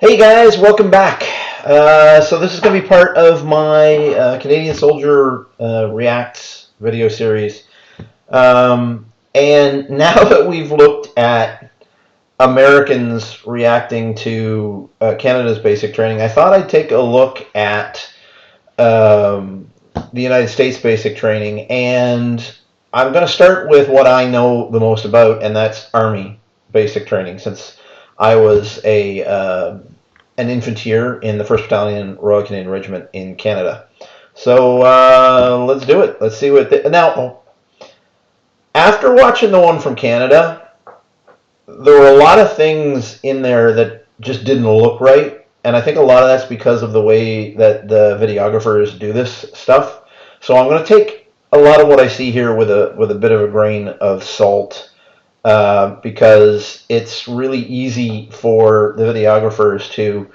Hey guys, welcome back. So this is going to be part of my Canadian Soldier Reacts video series. And now that we've looked at Americans reacting to Canada's basic training, I thought I'd take a look at the United States basic training. And I'm going to start with what I know the most about, and that's Army basic training, since I was an infantier in the 1st Battalion, Royal Canadian Regiment in Canada. So let's do it. Let's see what now. After watching the one from Canada, there were a lot of things in there that just didn't look right, and I think a lot of that's because of the way that the videographers do this stuff. So I'm going to take a lot of what I see here with a bit of a grain of salt, because it's really easy for the videographers to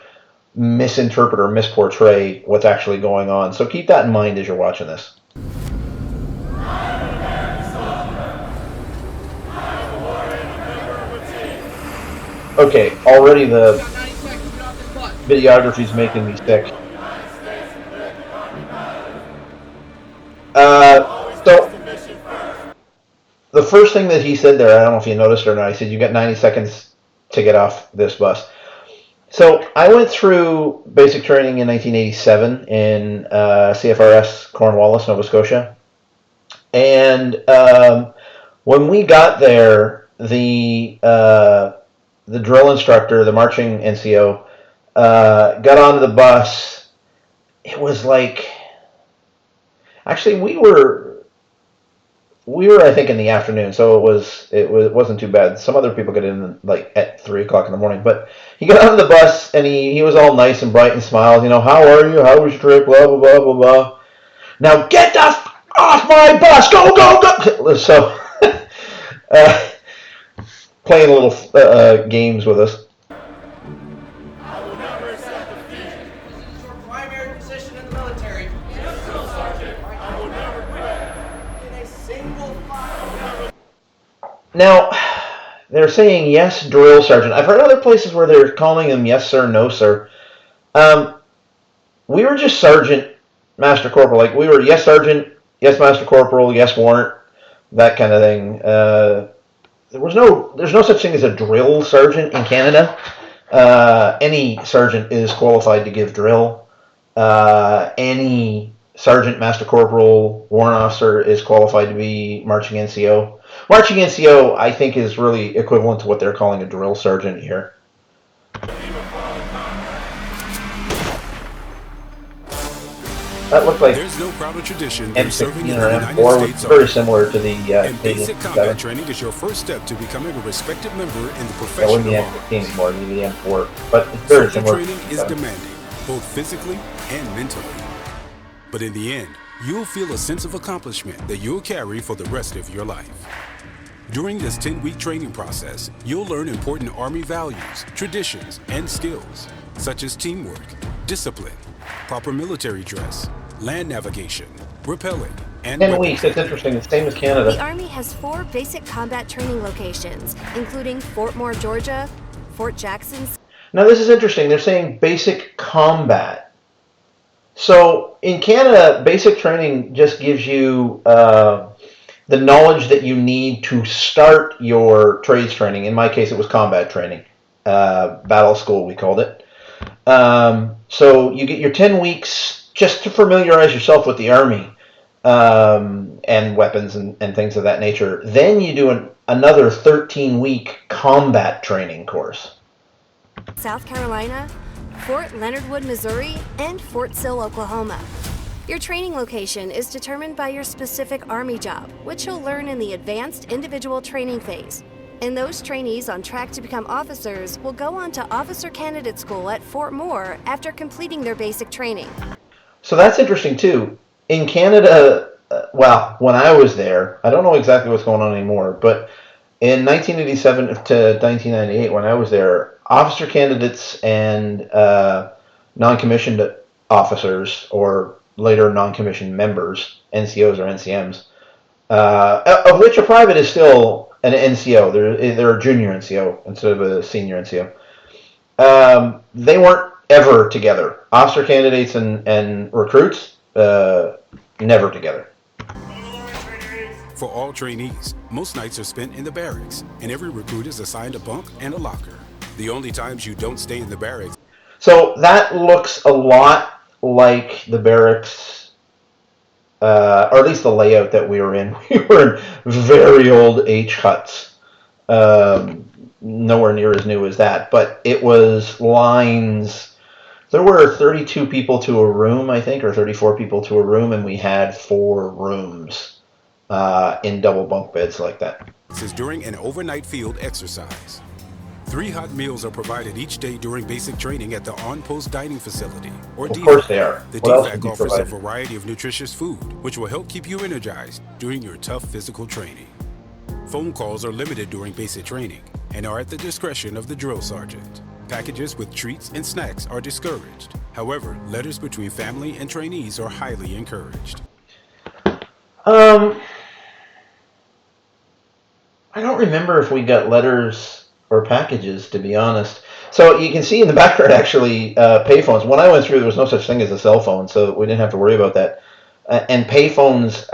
misinterpret or misportray what's actually going on. So keep that in mind as you're watching this. Okay, already the videography is making me sick. So the first thing that he said there, I don't know if you noticed or not, he said you got 90 seconds to get off this bus. So I went through basic training in 1987 in CFRS Cornwallis, Nova Scotia. And when we got there, the drill instructor, the marching NCO, got onto the bus. It was like, actually we were I think in the afternoon, so it wasn't too bad. Some other people got in like at 3 o'clock in the morning, but he got on the bus and he was all nice and bright and smiled. You know, how are you? How was your trip? Blah blah blah blah blah. Now get the off my bus! Go go go! So playing little games with us. Now, they're saying yes, drill sergeant. I've heard other places where they're calling him yes, sir, no, sir. We were just sergeant, master corporal. Like, we were yes, sergeant, yes, master corporal, yes, warrant, that kind of thing. There's no such thing as a drill sergeant in Canada. Any sergeant is qualified to give drill. Any sergeant, master corporal, warrant officer is qualified to be marching NCO. Marching NCO, I think, is really equivalent to what they're calling a drill sergeant here. That looked like there's no prouder tradition than serving in the M4, which is very similar to the and basic combat training is your first step to becoming a respected member in the profession. That wouldn't be M15 anymore, it'd be the M4, but it's very similar. Training is demanding, both physically and mentally. But in the end, you'll feel a sense of accomplishment that you'll carry for the rest of your life. During this 10-week training process, you'll learn important Army values, traditions, and skills, such as teamwork, discipline, proper military dress, land navigation, rappelling, and 10 weeks, that's interesting. It's the same as Canada. The Army has 4 basic combat training locations, including Fort Moore, Georgia, Fort Jackson. Now this is interesting. They're saying basic combat. So in Canada, basic training just gives you the knowledge that you need to start your trades training. In my case, it was combat training. Battle school, we called it. So you get your 10 weeks just to familiarize yourself with the Army and weapons and things of that nature. Then you do another 13-week combat training course. South Carolina, Fort Leonard Wood, Missouri, and Fort Sill, Oklahoma. Your training location is determined by your specific Army job, which you'll learn in the Advanced Individual Training phase. And those trainees on track to become officers will go on to Officer Candidate School at Fort Moore after completing their basic training. So that's interesting too. In Canada, well, when I was there, I don't know exactly what's going on anymore, but in 1987 to 1998, when I was there, officer candidates and non-commissioned officers, or later non-commissioned members, NCOs or NCMs, of which a private is still an NCO. They're a junior NCO instead of a senior NCO. They weren't ever together. Officer candidates and recruits, never together. For all trainees, most nights are spent in the barracks, and every recruit is assigned a bunk and a locker. The only times you don't stay in the barracks. So that looks a lot like the barracks, or at least the layout that we were in. We were in very old H huts, nowhere near as new as that, but it was lines. There were 32 people to a room, I think, or 34 people to a room, and we had 4 rooms in double bunk beds like that. This is during an overnight field exercise. 3 hot meals are provided each day during basic training at the on-post dining facility, or Of course they are. The What else would DFAC you offers a provide? variety of nutritious food, which will help keep you energized during your tough physical training. Phone calls are limited during basic training and are at the discretion of the drill sergeant. Packages with treats and snacks are discouraged. However, letters between family and trainees are highly encouraged. I don't remember if we got letters or packages, to be honest. So you can see in the background, actually, payphones. When I went through, there was no such thing as a cell phone, so we didn't have to worry about that. And payphones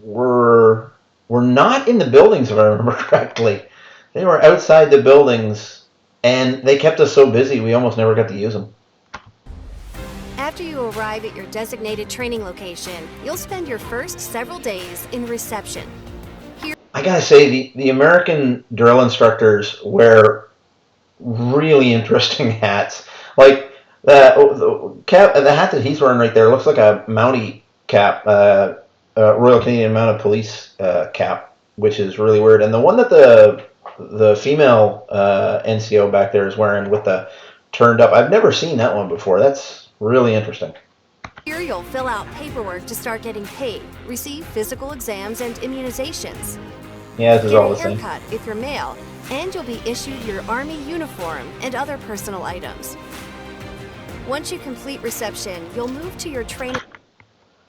were not in the buildings, if I remember correctly. They were outside the buildings, and they kept us so busy, we almost never got to use them. After you arrive at your designated training location, you'll spend your first several days in reception. I gotta say, the American drill instructors wear really interesting hats. Like the hat that he's wearing right there looks like a Mountie cap, Royal Canadian Mounted Police cap, which is really weird. And the one that the female NCO back there is wearing with the turned up, I've never seen that one before. That's really interesting. Here you'll fill out paperwork to start getting paid, receive physical exams and immunizations. Yeah, this is Get all a the same. haircut if you're male, and you'll be issued your Army uniform and other personal items. Once you complete reception, you'll move to your training.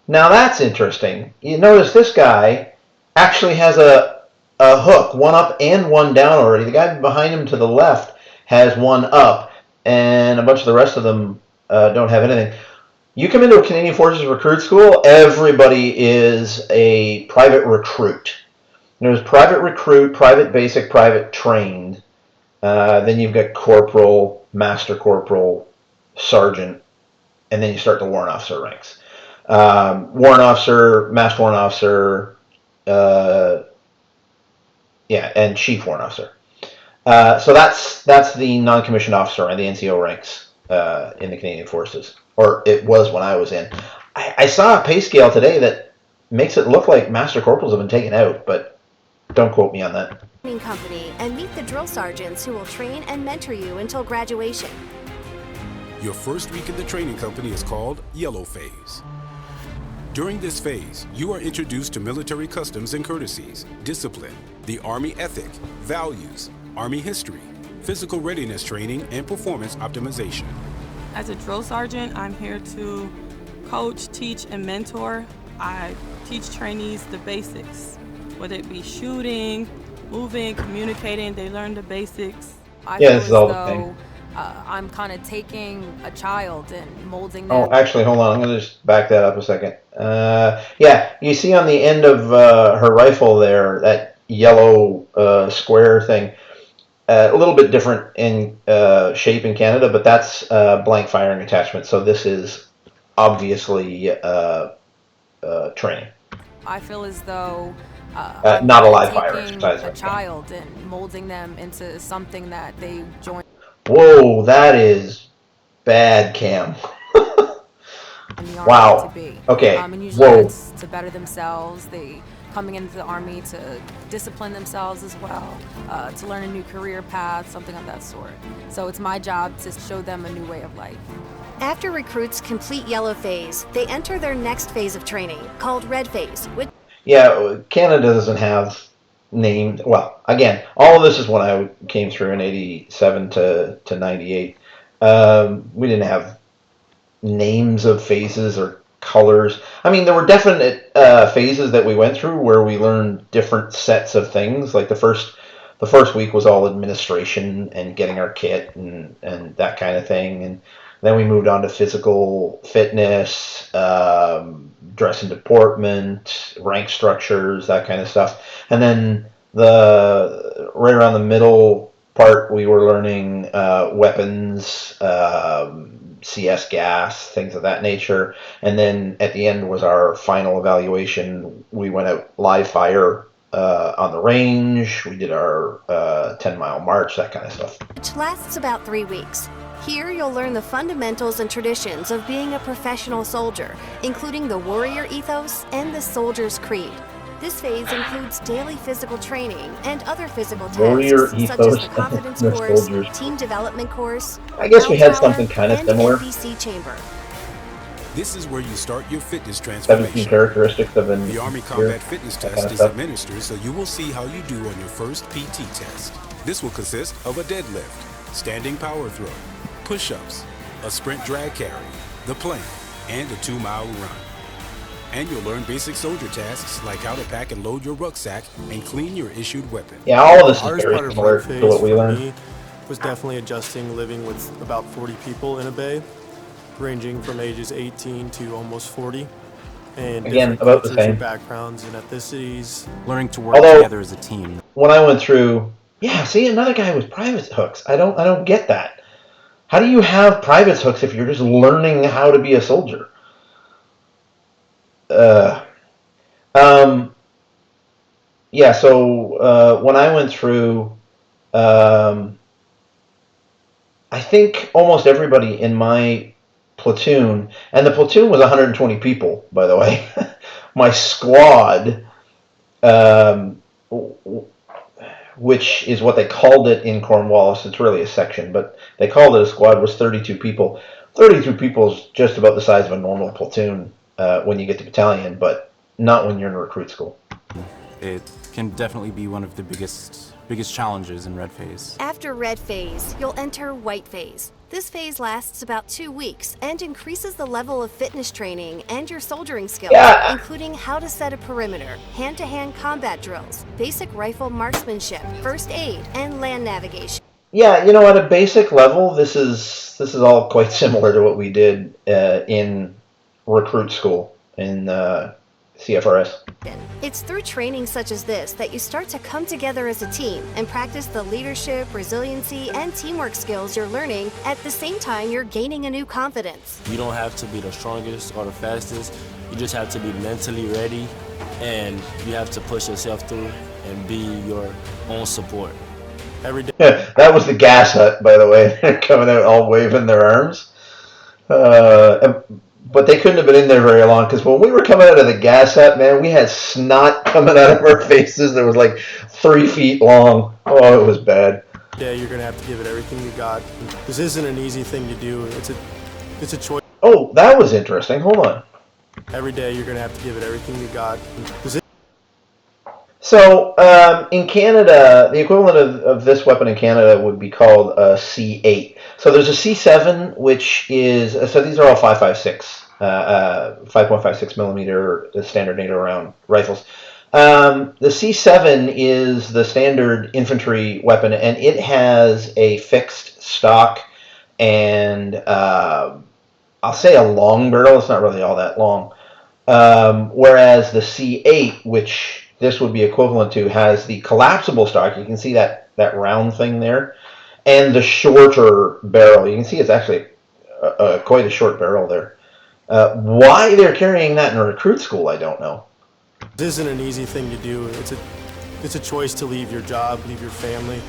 Now that's interesting. You notice this guy actually has a hook, one up and one down already. The guy behind him to the left has one up, and a bunch of the rest of them don't have anything. You come into a Canadian Forces recruit school, everybody is a private recruit. There's private recruit, private basic, private trained. Then you've got corporal, master corporal, sergeant, and then you start the warrant officer ranks. Warrant officer, master warrant officer, and chief warrant officer. So that's the non-commissioned officer and the NCO ranks in the Canadian Forces, or it was when I was in. I saw a pay scale today that makes it look like master corporals have been taken out, but don't quote me on that. Company and meet the drill sergeants who will train and mentor you until graduation. Your first week in the training company is called Yellow Phase. During this phase, you are introduced to military customs and courtesies, discipline, the Army ethic, values, Army history, physical readiness training, and performance optimization. As a drill sergeant, I'm here to coach, teach, and mentor. I teach trainees the basics, whether it be shooting, moving, communicating. They learn the basics. I Yeah, feel this is all as the thing. though I'm kind of taking a child and molding Oh, them. actually, hold on. I'm going to just back that up a second. Yeah, you see on the end of her rifle there, that yellow square thing, a little bit different in shape in Canada, but that's blank firing attachment. So this is obviously training. I feel as though Not a I'm live fire taking exercise. a child and molding them into something that they join Whoa, that is bad, Cam. in the army Wow. to be. Okay. And usually Whoa. it's to better themselves. They coming into the army to discipline themselves as well, to learn a new career path, something of that sort. So it's my job to show them a new way of life. After recruits complete Yellow Phase, they enter their next phase of training, called Red Phase, which Yeah, Canada doesn't have named. Well, again, all of this is when I came through in '87 to '98. We didn't have names of phases or colors. I mean, there were definite phases that we went through where we learned different sets of things. Like the the first week was all administration and getting our kit and that kind of thing. And then we moved on to physical fitness, dress and deportment, rank structures, that kind of stuff. And then right around the middle part, we were learning weapons, CS gas, things of that nature. And then at the end was our final evaluation. We went out live fire on the range. We did our 10-mile march, that kind of stuff. Which lasts about 3 weeks. Here you'll learn the fundamentals and traditions of being a professional soldier, including the warrior ethos and the soldier's creed. This phase includes daily physical training and other physical Warrior tasks, such ethos as the confidence and the course, soldiers. team development course, I guess we had bell tower, something kind of and similar. NBC chamber. This is where you start your fitness 17 transformation. characteristics of an The Army Combat Fitness Test is administered, so you will see how you do on your first PT test. This will consist of a deadlift, standing power throw, push-ups, a sprint drag carry, the plank, and a 2-mile run. And you'll learn basic soldier tasks like how to pack and load your rucksack and clean your issued weapon. Yeah, all of this is Hardest very part of similar red phase to what we for learned. me was definitely adjusting living with about 40 people in a bay, ranging from ages 18 to almost 40. And Again, different about the cultures and same. backgrounds and ethnicities. Learning to work Although- together as a team. When I went through, see, another guy with private hooks. I don't get that. How do you have private hooks if you're just learning how to be a soldier? Yeah, so when I went through, I think almost everybody in my platoon, and the platoon was 120 people, by the way. My squad, which is what they called it in Cornwallis, it's really a section, but they called it a squad, was 32 people. 32 people is just about the size of a normal platoon when you get to battalion, but not when you're in recruit school. It can definitely be one of the biggest challenges in red phase. After red phase, you'll enter white phase. This phase lasts about 2 weeks and increases the level of fitness training and your soldiering skills, including how to set a perimeter, hand-to-hand combat drills, basic rifle marksmanship, first aid, and land navigation. Yeah, you know, at a basic level, this is all quite similar to what we did in recruit school in CFRS. It's through training such as this that you start to come together as a team and practice the leadership, resiliency, and teamwork skills you're learning. At the same time, you're gaining a new confidence. You don't have to be the strongest or the fastest. You just have to be mentally ready, and you have to push yourself through and be your own support. Every day. Yeah, that was the gas hut, by the way. They're coming out all waving their arms. But they couldn't have been in there very long, because when we were coming out of the gas hut, man, we had snot coming out of our faces that was like 3 feet long. Oh, it was bad. Yeah, you're gonna have to give it everything you got. This isn't an easy thing to do. It's a choice. Oh, that was interesting. Hold on. Every day you're gonna have to give it everything you got. So, in Canada, the equivalent of this weapon in Canada would be called a C8. So there's a C7, which is, so these are all 5.56 millimeter standard NATO round rifles. The C7 is the standard infantry weapon, and it has a fixed stock and, I'll say a long barrel. It's not really all that long. Whereas the C8, which this would be equivalent to, has the collapsible stock. You can see that round thing there, and the shorter barrel. You can see it's actually quite a short barrel there. Why they're carrying that in a recruit school, I don't know. This isn't an easy thing to do. It's a choice to leave your job, leave your family.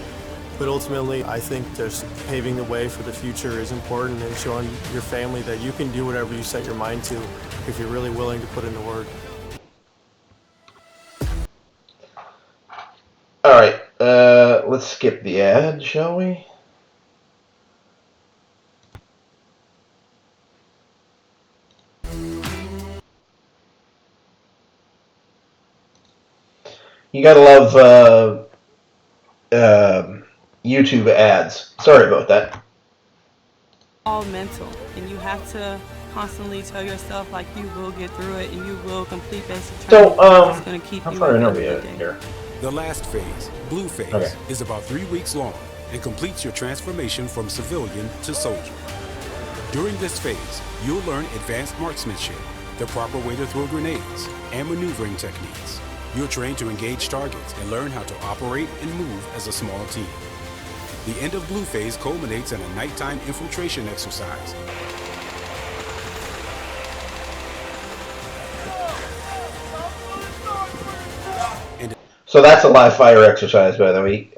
But ultimately, I think just paving the way for the future is important, and showing your family that you can do whatever you set your mind to if you're really willing to put in the work. All right, let's skip the ad, shall we? You gotta love YouTube ads. Sorry about that. All mental, and you have to constantly tell yourself like you will get through it and you will complete basic training. So, It's gonna keep how you far in are moving we every out day. here? The last phase, blue phase, Okay. is about 3 weeks long and completes your transformation from civilian to soldier. During this phase, you'll learn advanced marksmanship, the proper way to throw grenades, and maneuvering techniques. You're trained to engage targets and learn how to operate and move as a small team. The end of blue phase culminates in a nighttime infiltration exercise. So that's a live fire exercise, by the way.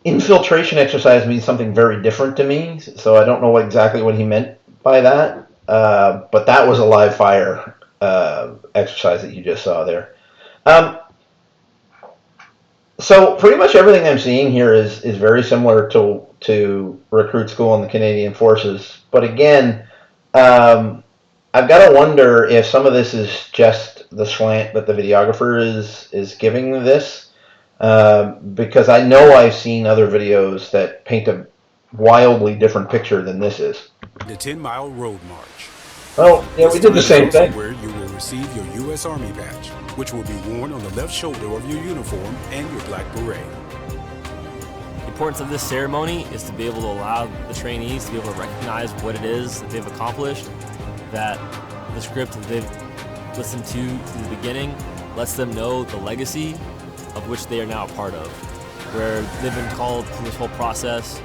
Infiltration exercise means something very different to me, so I don't know exactly what he meant by that. But that was a live fire exercise that you just saw there. So pretty much everything I'm seeing here is very similar to recruit school in the Canadian Forces. But again, I've got to wonder if some of this is just the slant that the videographer is giving this, because I know I've seen other videos that paint a wildly different picture than this is. The 10-mile road march. Oh, yeah, we did the same thing. Where you will receive your U.S. Army badge, which will be worn on the left shoulder of your uniform and your black beret. The importance of this ceremony is to be able to allow the trainees to be able to recognize what it is that they've accomplished, that the script that they've listened to from the beginning lets them know the legacy of which they are now a part of, where they've been called through this whole process.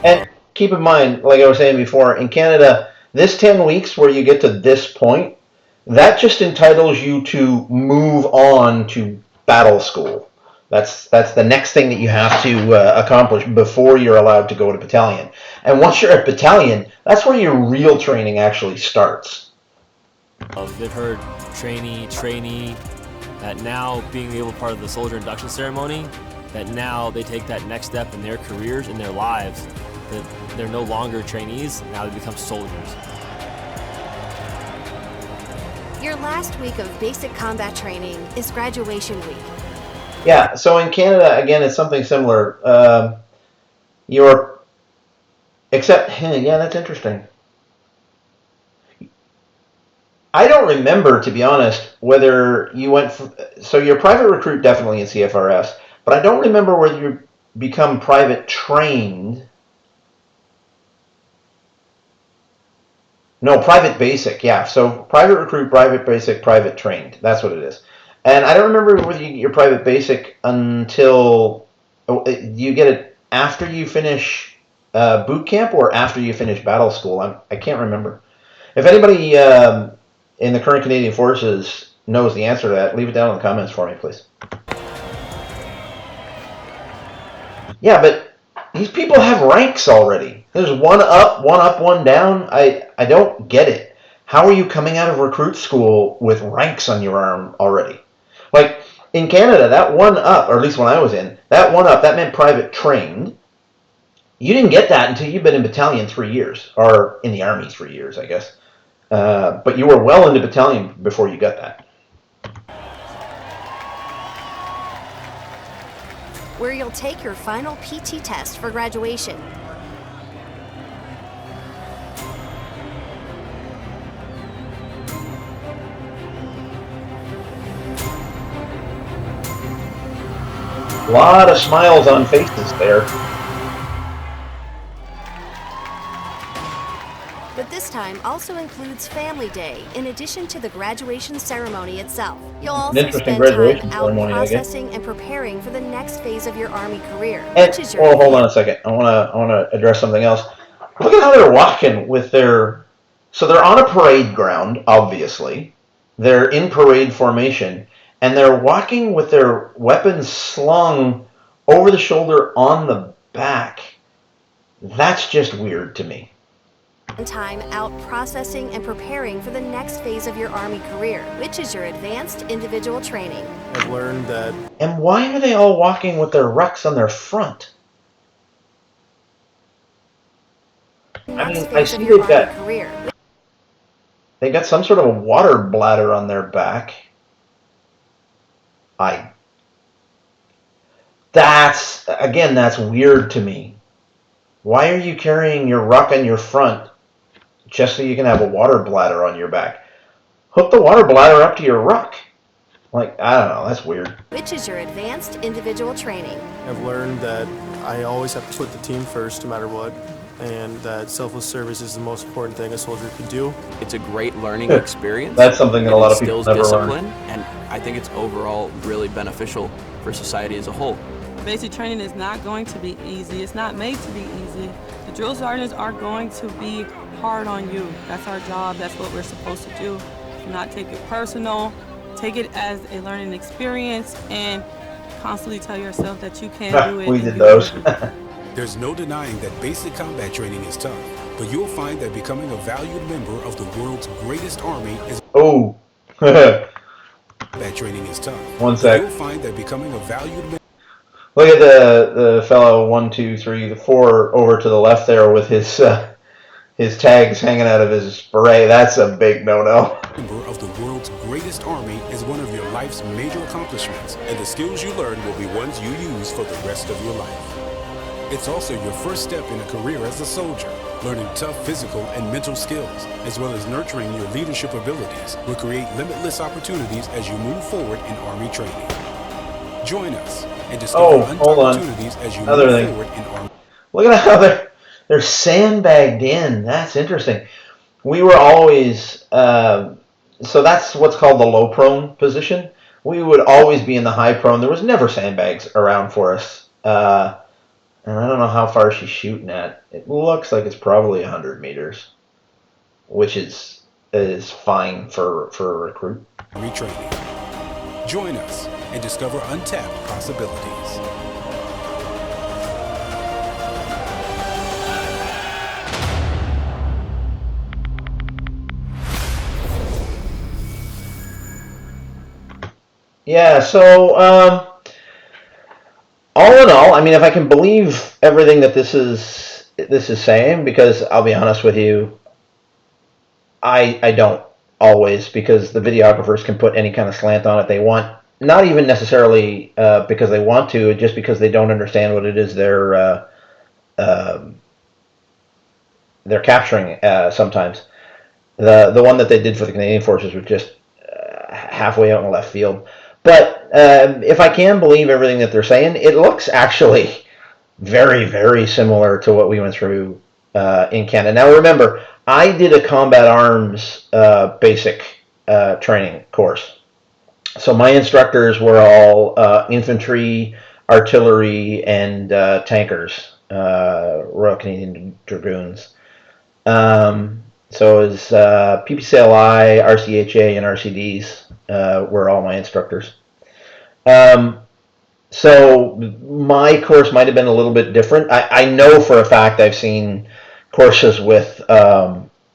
And keep in mind, like I was saying before, in Canada, this 10 weeks where you get to this point, that just entitles you to move on to battle school. That's the next thing that you have to accomplish before you're allowed to go to battalion. And once you're at battalion, that's where your real training actually starts. They've heard trainee, that now being able to be part of the soldier induction ceremony, that now they take that next step in their careers, in their lives, that they're no longer trainees, now they become soldiers. Your last week of basic combat training is graduation week. Yeah, so in Canada, again, it's something similar. Yeah, that's interesting. I don't remember, to be honest, whether you went... So you're private recruit definitely in CFRS, but I don't remember whether you become private trained. No, private basic, yeah. So private recruit, private basic, private trained. That's what it is. And I don't remember whether you get your private basic until... you get it after you finish boot camp or after you finish battle school. I can't remember. If anybody in the current Canadian Forces knows the answer to that, leave it down in the comments for me, please. Yeah, but these people have ranks already. There's one up, one down. I don't get it. How are you coming out of recruit school with ranks on your arm already? Like, in Canada, that one up, or at least when I was in, that one up, that meant private trained. You didn't get that until you've been in battalion 3 years, or in the Army 3 years, I guess. But you were well into battalion before you got that. Where you'll take your final PT test for graduation. A lot of smiles on faces there. But this time also includes Family Day, in addition to the graduation ceremony itself. You'll also interesting spend time graduation out ceremony, I guess. processing and preparing for the next phase of your Army career, And, which is your well, hold on a second. I want to address something else. Look at how they're walking with their... So they're on a parade ground, obviously. They're in parade formation, and they're walking with their weapons slung over the shoulder on the back. That's just weird to me. time out processing and preparing for the next phase of your Army career, which is your advanced individual training. I've learned that. And why are they all walking with their rucks on their front? I mean, I see they got some sort of a water bladder on their back. That's weird to me. Why are you carrying your ruck on your front just so you can have a water bladder on your back? Hook the water bladder up to your ruck. Like, I don't know, that's weird. which is your advanced individual training. I've learned that I always have to put the team first no matter what, and that selfless service is the most important thing a soldier could do. It's a great learning experience. That's something that a lot of people instills never discipline, learn. and I think it's overall really beneficial for society as a whole. Basic training is not going to be easy. It's not made to be easy. The drill sergeants are going to be hard on you. That's our job. That's what we're supposed to do. Do not take it personal. Take it as a learning experience and constantly tell yourself that you can do it. We and did you those. will do it. There's no denying that basic combat training is tough, but you'll find that becoming a valued member of the world's greatest army is Oh. combat training is tough. One But sec. you'll find that becoming a valued member Look at the fellow 1, 2, 3, the 4 over to the left there with his tags hanging out of his beret. That's a big no-no. of the world's greatest army is one of your life's major accomplishments, and the skills you learn will be ones you use for the rest of your life. It's also your first step in a career as a soldier, learning tough physical and mental skills, as well as nurturing your leadership abilities will create limitless opportunities as you move forward in Army training. Join us and discover untapped hold on. opportunities as you Another move thing. forward in Army. Look at how they're sandbagged in. That's interesting. We were always so that's what's called the low prone position. We would always be in the high prone. There was never sandbags around for us. And I don't know how far she's shooting at. It looks like it's probably 100 meters, which is fine for a recruit. Army training. Join us and discover untapped possibilities. Yeah, so all in all, I mean, if I can believe everything that this is saying, because I'll be honest with you, I don't always, because the videographers can put any kind of slant on it they want, not even necessarily because they want to, just because they don't understand what it is they're capturing sometimes. The one that they did for the Canadian Forces was just halfway out in left field. But if I can believe everything that they're saying, it looks actually very, very similar to what we went through in Canada. Now remember, I did a combat arms basic training course. So my instructors were all infantry, artillery, and tankers, Royal Canadian Dragoons. So it was PPCLI, RCHA, and RCDs were all my instructors. So my course might have been a little bit different. I know for a fact I've seen courses with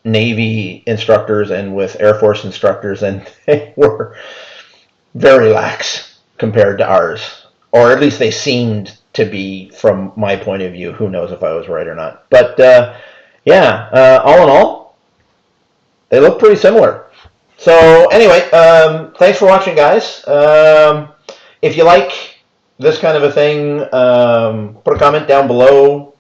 Navy instructors and with Air Force instructors, and they were very lax compared to ours. Or at least they seemed to be from my point of view. Who knows if I was right or not. But yeah, all in all, they look pretty similar. So anyway, thanks for watching, guys. If you like this kind of a thing, put a comment down below,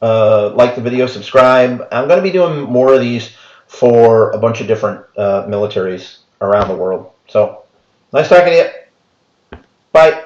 like the video, subscribe. I'm going to be doing more of these for a bunch of different militaries around the world. So, nice talking to you. Bye.